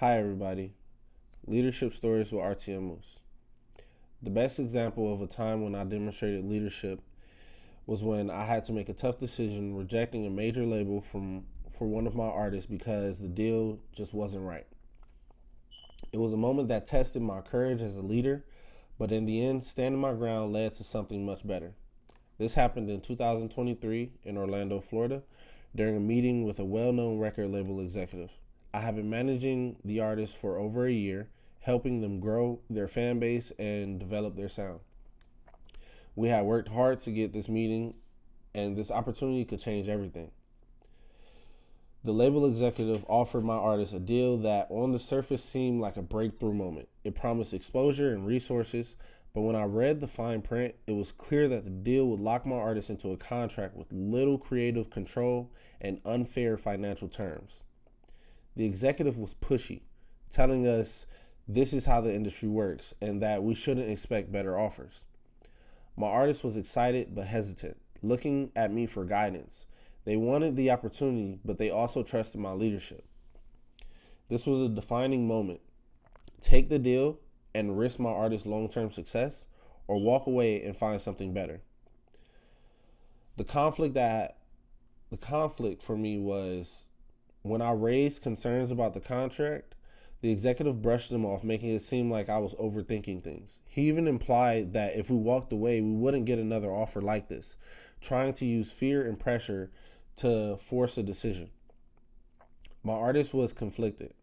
Hi, everybody. Leadership Stories with RTM Moose. The best example of a time when I demonstrated leadership was when I had to make a tough decision rejecting a major label for one of my artists because the deal just wasn't right. It was a moment that tested my courage as a leader, but in the end, standing my ground led to something much better. This happened in 2023 in Orlando, Florida, during a meeting with a well known record label executive. I have been managing the artist for over a year, helping them grow their fan base and develop their sound. We had worked hard to get this meeting, and this opportunity could change everything. The label executive offered my artist a deal that on the surface seemed like a breakthrough moment. It promised exposure and resources, but when I read the fine print, it was clear that the deal would lock my artist into a contract with little creative control and unfair financial terms. The executive was pushy, telling us this is how the industry works and that we shouldn't expect better offers. My artist was excited but hesitant, looking at me for guidance. They wanted the opportunity, but they also trusted my leadership. This was a defining moment. Take the deal and risk my artist's long-term success, or walk away and find something better. The conflict for me was when I raised concerns about the contract, the executive brushed them off, making it seem like I was overthinking things. He even implied that if we walked away, we wouldn't get another offer like this, trying to use fear and pressure to force a decision. My artist was conflicted,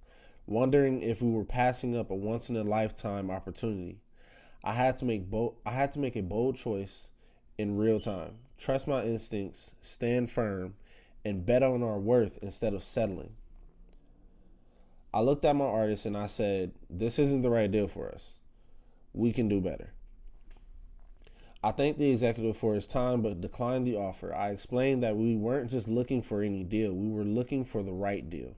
wondering if we were passing up a once-in-a-lifetime opportunity. I had to make a bold choice in real time. Trust my instincts, stand firm, and bet on our worth instead of settling. I looked at my artist and I said, "This isn't the right deal for us. We can do better." I thanked the executive for his time but declined the offer. I explained that we weren't just looking for any deal, we were looking for the right deal.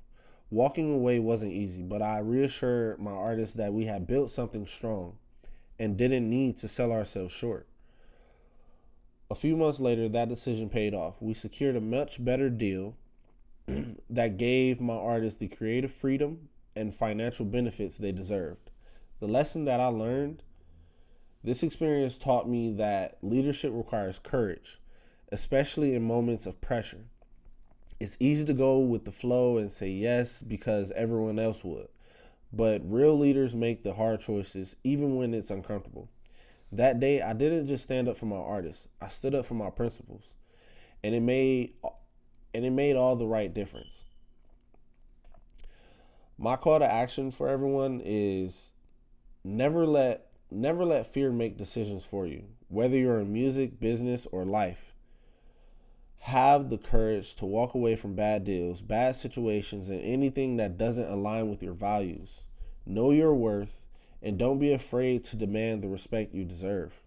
Walking away wasn't easy, but I reassured my artist that we had built something strong and didn't need to sell ourselves short. A few months later, that decision paid off. We secured a much better deal that gave my artists the creative freedom and financial benefits they deserved. The lesson that I learned, this experience taught me that leadership requires courage, especially in moments of pressure. It's easy to go with the flow and say yes because everyone else would, but real leaders make the hard choices even when it's uncomfortable. That day, I didn't just stand up for my artists. I stood up for my principles, and it made all the right difference. My call to action for everyone is never let fear make decisions for you. Whether you're in music, business, or life, have the courage to walk away from bad deals, bad situations, and anything that doesn't align with your values. Know your worth and don't be afraid to demand the respect you deserve.